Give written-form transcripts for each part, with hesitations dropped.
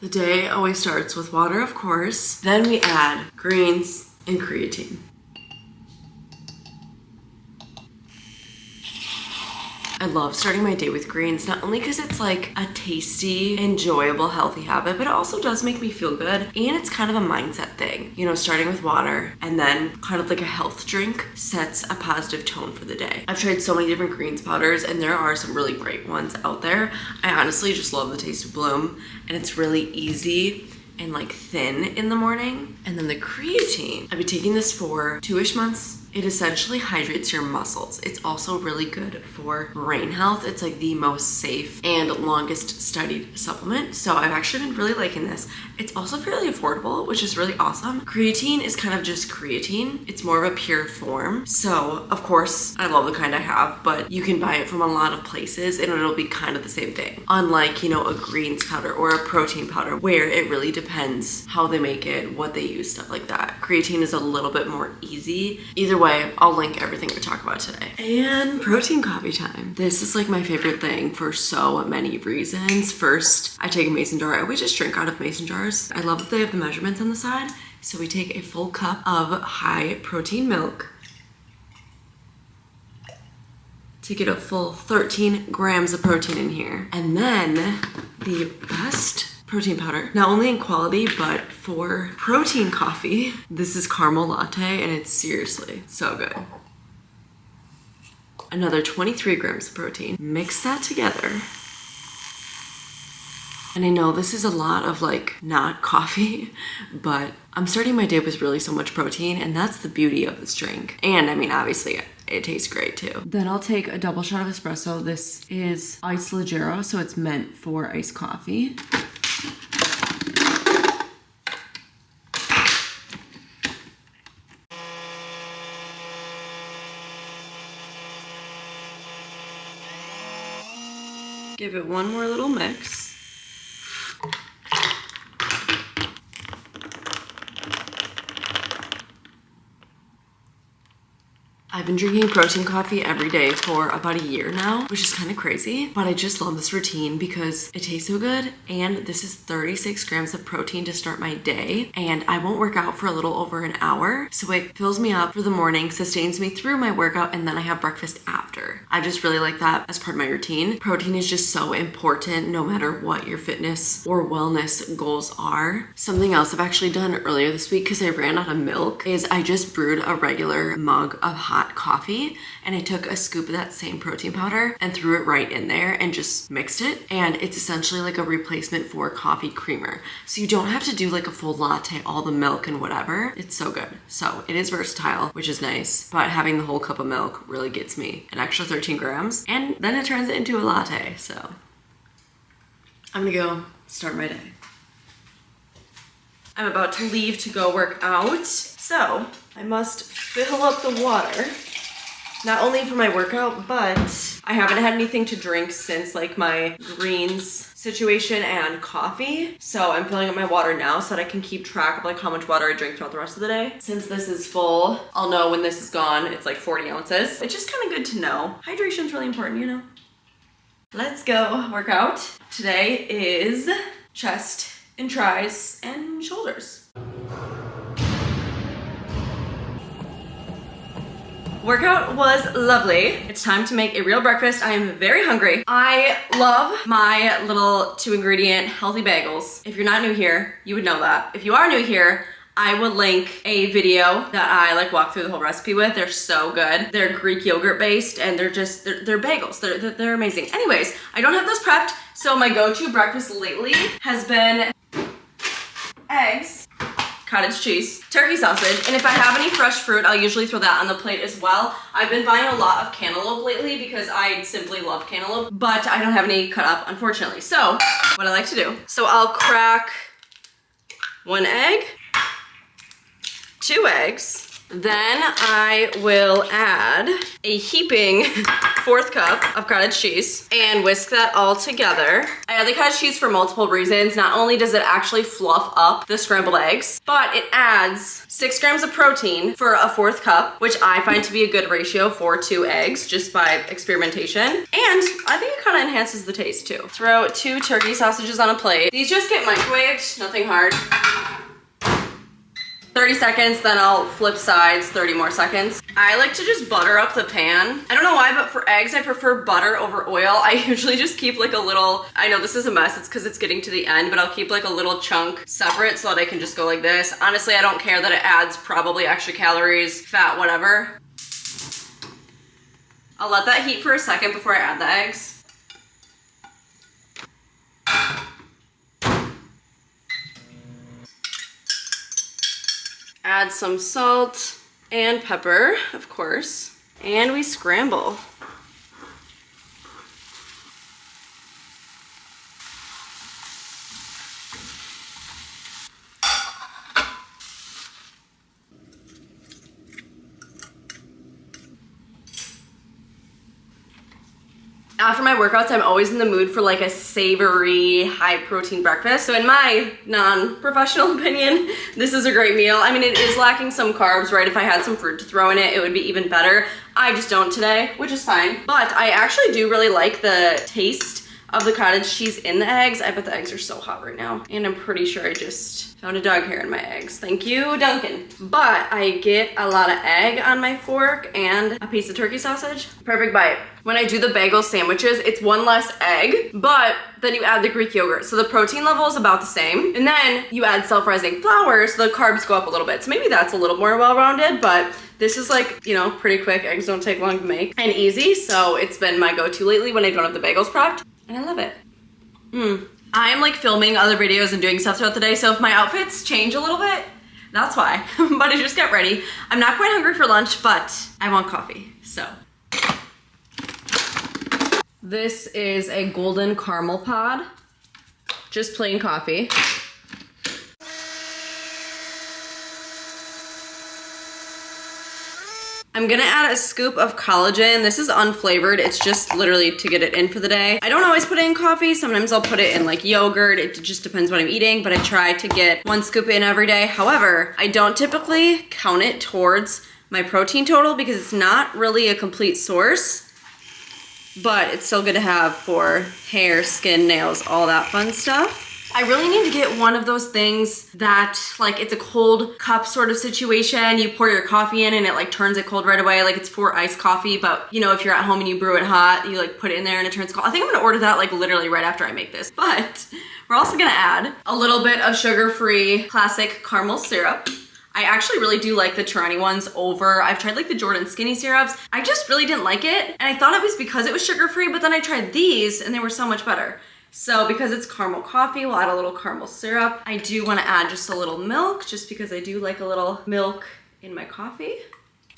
The day always starts with water, of course. Then we add greens and creatine. I love starting my day with greens, not only because it's like a tasty, enjoyable, healthy habit, but it also does make me feel good. And it's kind of a mindset thing. You know, starting with water and then kind of like a health drink sets a positive tone for the day. I've tried so many different greens powders and there are some really great ones out there. I honestly just love the taste of Bloom and it's really easy and like thin in the morning. And then the creatine, I've been taking this for 2-ish months. It essentially hydrates your muscles. It's also really good for brain health. It's like the most safe and longest studied supplement. So I've actually been really liking this. It's also fairly affordable, which is really awesome. Creatine is kind of just creatine. It's more of a pure form. So of course, I love the kind I have, but you can buy it from a lot of places and it'll be kind of the same thing. Unlike, you know, a greens powder or a protein powder where it really depends how they make it, what they use, stuff like that. Creatine is a little bit more easy. Either way, I'll link everything we talk about today. And protein coffee time. This is like my favorite thing for so many reasons. First, I take a mason jar. I always just drink out of mason jars. I love that they have the measurements on the side. So we take a full cup of high protein milk to get a full 13 grams of protein in here. And then the best protein powder, not only in quality, but for protein coffee. This is caramel latte and it's seriously so good. Another 23 grams of protein. Mix that together. And I know this is a lot of like not coffee, but I'm starting my day with really so much protein and that's the beauty of this drink. And I mean, obviously it tastes great too. Then I'll take a double shot of espresso. This is iced leggero, so it's meant for iced coffee. Give it one more little mix. I've been drinking protein coffee every day for about a year now, which is kind of crazy, but I just love this routine because it tastes so good and this is 36 grams of protein to start my day and I won't work out for a little over an hour, so it fills me up for the morning, sustains me through my workout, and then I have breakfast after. I just really like that as part of my routine. Protein is just so important no matter what your fitness or wellness goals are. Something else I've actually done earlier this week because I ran out of milk is I just brewed a regular mug of hot coffee and I took a scoop of that same protein powder and threw it right in there and just mixed it, and it's essentially like a replacement for coffee creamer, so you don't have to do like a full latte, all the milk and whatever. It's so good. So it is versatile, which is nice, but having the whole cup of milk really gets me an extra 13 grams and then it turns it into a latte. So I'm gonna go start my day. I'm about to leave to go work out, so I must fill up the water, not only for my workout, but I haven't had anything to drink since like my greens situation and coffee. So I'm filling up my water now so that I can keep track of like how much water I drink throughout the rest of the day. Since this is full, I'll know when this is gone. It's like 40 ounces. It's just kind of good to know. Hydration's really important, you know? Let's go work out. Today is chest and tris and shoulders. Workout was lovely. It's time to make a real breakfast. I am very hungry. I love my little 2-ingredient healthy bagels. If you're not new here, you would know that. If you are new here, I will link a video that I like walk through the whole recipe with. They're so good. They're Greek yogurt based and they're bagels. They're amazing. Anyways, I don't have those prepped, so my go-to breakfast lately has been eggs, cottage cheese, turkey sausage, and if I have any fresh fruit, I'll usually throw that on the plate as well. I've been buying a lot of cantaloupe lately because I simply love cantaloupe, but I don't have any cut up, unfortunately. So what I like to do, so I'll crack 1 egg, 2 eggs, Then I will add a heaping 4th cup of cottage cheese and whisk that all together. I add the cottage cheese for multiple reasons. Not only does it actually fluff up the scrambled eggs, but it adds 6 grams of protein for a 4th cup, which I find to be a good ratio for 2 eggs just by experimentation. And I think it kind of enhances the taste too. Throw 2 turkey sausages on a plate. These just get microwaved, nothing hard. 30 seconds, then I'll flip sides 30 more seconds. I like to just butter up the pan. I don't know why, but for eggs, I prefer butter over oil. I usually just keep like a little, I know this is a mess, it's because it's getting to the end, but I'll keep like a little chunk separate so that I can just go like this. Honestly, I don't care that it adds probably extra calories, fat, whatever. I'll let that heat for a second before I add the eggs. Add some salt and pepper, of course, and we scramble. After my workouts, I'm always in the mood for like a savory, high protein breakfast. So in my non-professional opinion, this is a great meal. I mean, it is lacking some carbs, right? If I had some fruit to throw in it, it would be even better. I just don't today, which is fine. But I actually do really like the taste of the cottage cheese in the eggs. I bet the eggs are so hot right now. And I'm pretty sure I just found a dog hair in my eggs. Thank you, Duncan. But I get a lot of egg on my fork and a piece of turkey sausage. Perfect bite. When I do the bagel sandwiches, it's 1 less egg, but then you add the Greek yogurt. So the protein level is about the same. And then you add self-rising flour, so the carbs go up a little bit. So maybe that's a little more well-rounded, but this is like, you know, pretty quick. Eggs don't take long to make and easy. So it's been my go-to lately when I don't have the bagels prepped. And I love it. I'm like filming other videos and doing stuff throughout the day, so if my outfits change a little bit, that's why. But I just get ready. I'm not quite hungry for lunch, but I want coffee, so. This is a golden caramel pod, just plain coffee. I'm gonna add a scoop of collagen. This is unflavored. It's just literally to get it in for the day. I don't always put it in coffee. Sometimes I'll put it in like yogurt. It just depends what I'm eating, but I try to get 1 scoop in every day. However, I don't typically count it towards my protein total because it's not really a complete source, but it's still good to have for hair, skin, nails, all that fun stuff. I really need to get one of those things that like it's a cold cup sort of situation. You pour your coffee in and it like turns it cold right away. Like it's for iced coffee, but you know, if you're at home and you brew it hot, you like put it in there and it turns cold. I think I'm gonna order that like literally right after I make this. But we're also gonna add a little bit of sugar-free classic caramel syrup. I actually really do like the Torani ones over, I've tried like the Jordan skinny syrups. I just really didn't like it. And I thought it was because it was sugar-free, but then I tried these and they were so much better. So because it's caramel coffee, we'll add a little caramel syrup. I do want to add just a little milk, just because I do like a little milk in my coffee.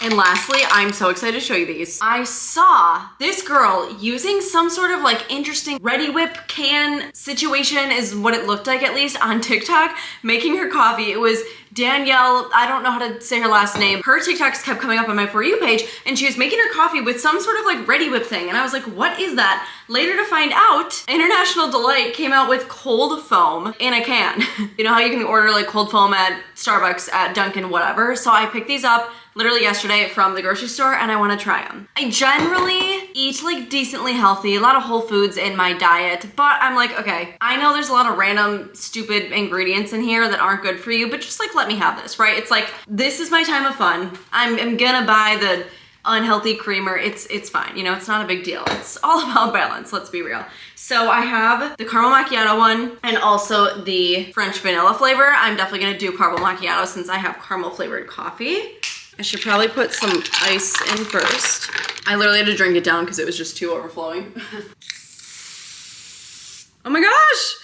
And lastly, I'm so excited to show you these. I saw this girl using some sort of like interesting Ready Whip can situation is what it looked like, at least on TikTok, making her coffee. It was Danielle, I don't know how to say her last name. Her TikToks kept coming up on my For You page and she was making her coffee with some sort of like Ready Whip thing. And I was like, what is that? Later to find out, International Delight came out with cold foam in a can. You know how you can order like cold foam at Starbucks, at Dunkin', whatever. So I picked these up literally yesterday from the grocery store and I want to try them. I generally eat like decently healthy, a lot of whole foods in my diet, but I'm like, okay, I know there's a lot of random stupid ingredients in here that aren't good for you, but just like let me have this, right? It's like, this is my time of fun. I'm gonna buy the unhealthy creamer. It's fine, you know, it's not a big deal. It's all about balance, let's be real. So I have the caramel macchiato one and also the French vanilla flavor. I'm definitely gonna do caramel macchiato since I have caramel flavored coffee. I should probably put some ice in first. I literally had to drink it down because it was just too overflowing. Oh my gosh,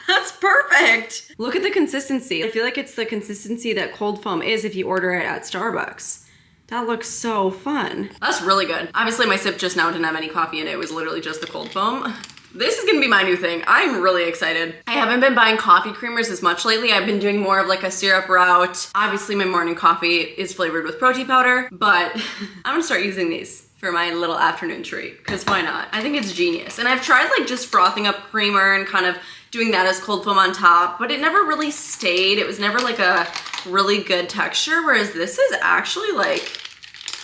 that's perfect. Look at the consistency. I feel like it's the consistency that cold foam is if you order it at Starbucks. That looks so fun. That's really good. Obviously my sip just now didn't have any coffee in it. It was literally just the cold foam. This is gonna be my new thing. I'm really excited. I haven't been buying coffee creamers as much lately. I've been doing more of like a syrup route. Obviously my morning coffee is flavored with protein powder, but I'm gonna start using these for my little afternoon treat, because why not? I think it's genius. And I've tried like just frothing up creamer and kind of doing that as cold foam on top, but it never really stayed. It was never like a really good texture, whereas this is actually like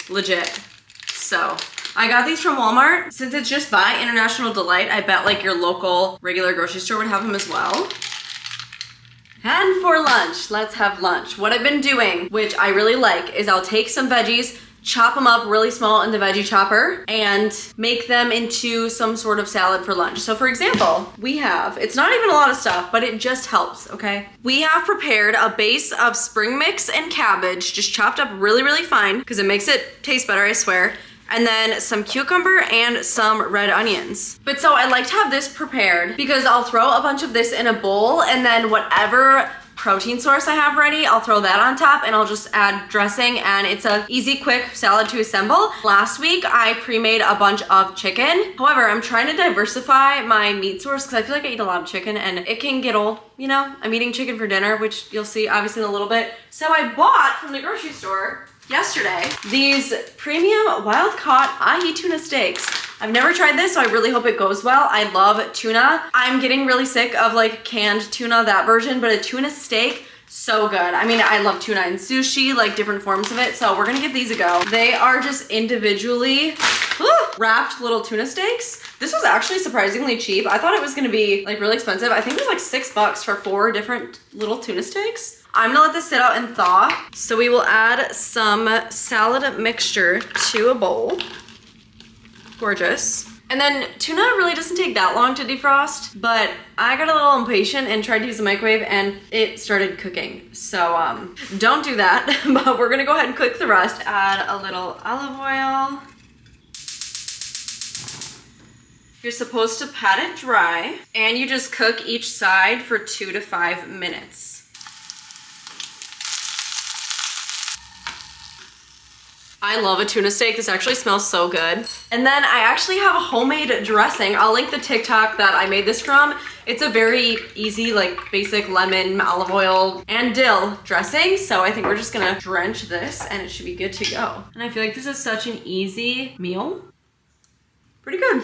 legit. So I got these from Walmart. Since it's just by International Delight, I bet like your local regular grocery store would have them as well. And for lunch, let's have lunch. What I've been doing, which I really like, is I'll take some veggies, chop them up really small in the veggie chopper, and make them into some sort of salad for lunch. So for example, we have, it's not even a lot of stuff, but it just helps, okay? We have prepared a base of spring mix and cabbage, just chopped up really, really fine, because it makes it taste better, I swear. And then some cucumber and some red onions. But so I like to have this prepared because I'll throw a bunch of this in a bowl, and then whatever protein source I have ready, I'll throw that on top, and I'll just add dressing, and it's a easy, quick salad to assemble. Last week, I pre-made a bunch of chicken. However, I'm trying to diversify my meat source because I feel like I eat a lot of chicken and it can get old, you know? I'm eating chicken for dinner, which you'll see obviously in a little bit. So I bought from the grocery store yesterday these premium wild-caught ahi tuna steaks. I've never tried this, so I really hope it goes well. I love tuna. I'm getting really sick of like canned tuna, that version, but a tuna steak, so good. I mean, I love tuna in sushi, like different forms of it, so we're gonna give these a go. They are just individually wrapped little tuna steaks. This was actually surprisingly cheap. I thought it was gonna be like really expensive. I think it was like $6 for 4 different little tuna steaks. I'm gonna let this sit out and thaw. So we will add some salad mixture to a bowl. Gorgeous. And then tuna really doesn't take that long to defrost, but I got a little impatient and tried to use the microwave and it started cooking. So don't do that, but we're gonna go ahead and cook the rest. Add a little olive oil. You're supposed to pat it dry, and you just cook each side for 2 to 5 minutes. I love a tuna steak. This actually smells so good. And then I actually have a homemade dressing. I'll link the TikTok that I made this from. It's a very easy, like basic lemon, olive oil, and dill dressing. So I think we're just gonna drench this and it should be good to go. And I feel like this is such an easy meal. Pretty good.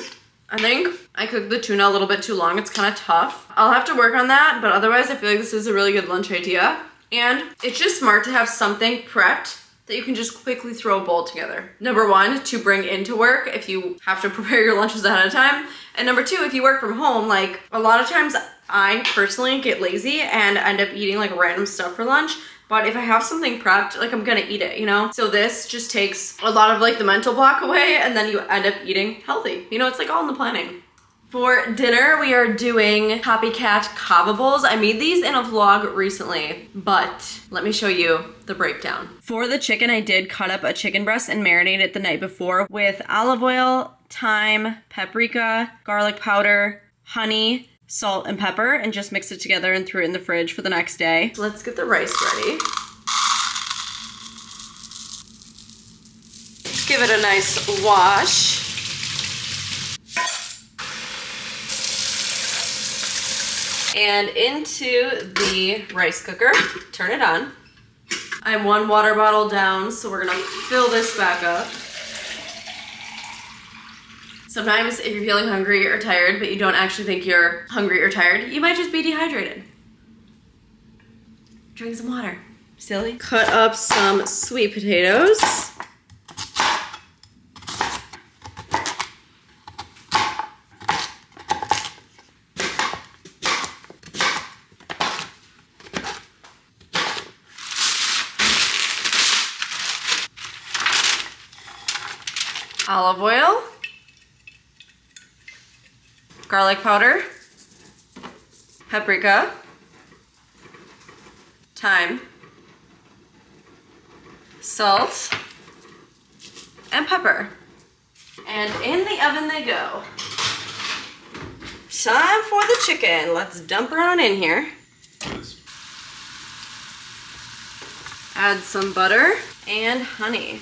I think I cooked the tuna a little bit too long. It's kind of tough. I'll have to work on that, but otherwise I feel like this is a really good lunch idea. And it's just smart to have something prepped that you can just quickly throw a bowl together. Number 1, to bring into work if you have to prepare your lunches ahead of time. And number 2, if you work from home, like a lot of times I personally get lazy and end up eating like random stuff for lunch. But if I have something prepped, like I'm gonna eat it, you know? So this just takes a lot of like the mental block away, and then you end up eating healthy. You know, it's like all in the planning. For dinner, we are doing copycat kava bowls. I made these in a vlog recently, but let me show you the breakdown. For the chicken, I did cut up a chicken breast and marinate it the night before with olive oil, thyme, paprika, garlic powder, honey, salt, and pepper, and just mix it together and threw it in the fridge for the next day. Let's get the rice ready. Give it a nice wash. And into the rice cooker, turn it on. I have 1 water bottle down, so we're gonna fill this back up. Sometimes if you're feeling hungry or tired, but you don't actually think you're hungry or tired, you might just be dehydrated. Drink some water, silly. Cut up some sweet potatoes. Olive oil, garlic powder, paprika, thyme, salt, and pepper. And in the oven they go. Time for the chicken. Let's dump her on in here. Add some butter and honey.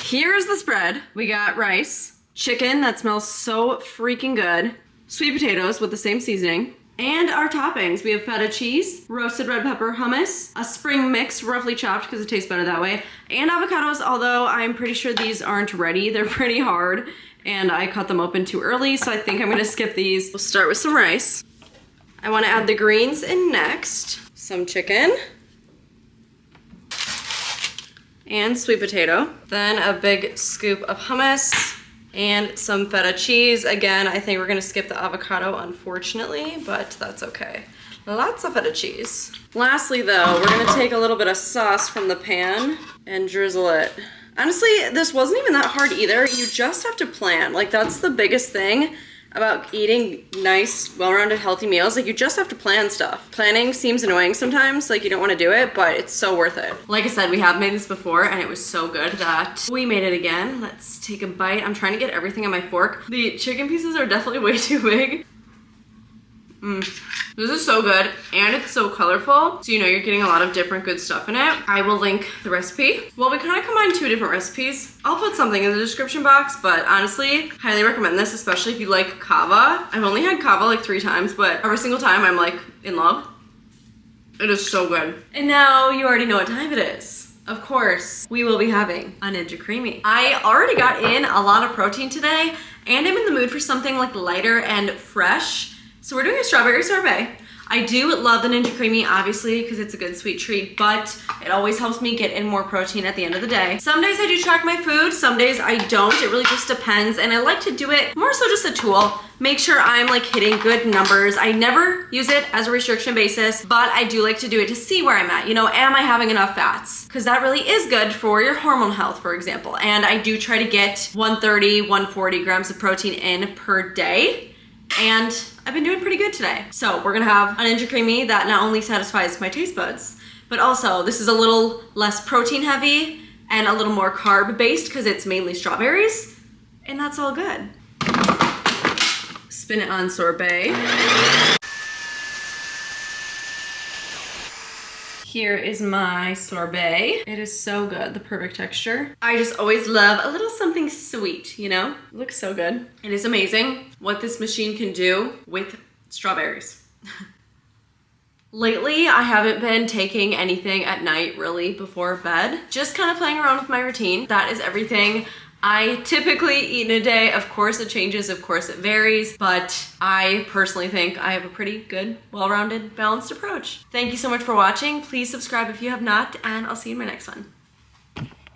Here's the spread. We got rice, chicken that smells so freaking good, sweet potatoes with the same seasoning, and our toppings. We have feta cheese, roasted red pepper hummus, a spring mix roughly chopped because it tastes better that way, and avocados, although I'm pretty sure these aren't ready. They're pretty hard, and I cut them open too early, so I think I'm gonna skip these. We'll start with some rice. I wanna add the greens in next. Some chicken. And sweet potato. Then a big scoop of hummus and some feta cheese. Again, I think we're gonna skip the avocado, unfortunately, but that's okay. Lots of feta cheese. Lastly though, we're gonna take a little bit of sauce from the pan and drizzle it. Honestly, this wasn't even that hard either. You just have to plan. Like, that's the biggest thing about eating nice, well-rounded, healthy meals. Like, you just have to plan stuff. Planning seems annoying sometimes, like you don't want to do it, but it's so worth it. Like I said, we have made this before and it was so good that we made it again. Let's take a bite. I'm trying to get everything on my fork. The chicken pieces are definitely way too big. This is so good, and it's so colorful, so you know you're getting a lot of different good stuff in it. I will link the recipe. Well, we kind of combined two different recipes. I'll put something in the description box, but honestly, highly recommend this, especially if you like kava. I've only had kava like 3 times, but every single time I'm like in love. It is so good. And now you already know what time it is. Of course, we will be having a Ninja Creamy. I already got in a lot of protein today, and I'm in the mood for something like lighter and fresh. So we're doing a strawberry sorbet. I do love the Ninja Creamy, obviously, because it's a good sweet treat, but it always helps me get in more protein at the end of the day. Some days I do track my food, some days I don't. It really just depends, and I like to do it more so just a tool. Make sure I'm like hitting good numbers. I never use it as a restriction basis, but I do like to do it to see where I'm at. You know, am I having enough fats? Because that really is good for your hormone health, for example. And I do try to get 130, 140 grams of protein in per day. And I've been doing pretty good today. So we're gonna have a Ninja Creamy that not only satisfies my taste buds, but also this is a little less protein heavy and a little more carb based because it's mainly strawberries, and that's all good. Spin it on sorbet. Here is my sorbet. It is so good, the perfect texture. I just always love a little something sweet, you know? It looks so good. It is amazing what this machine can do with strawberries. Lately, I haven't been taking anything at night really before bed. Just kind of playing around with my routine. That is everything I typically eat in a day. Of course it changes, of course it varies, but I personally think I have a pretty good, well-rounded, balanced approach. Thank you so much for watching. Please subscribe if you have not, and I'll see you in my next one.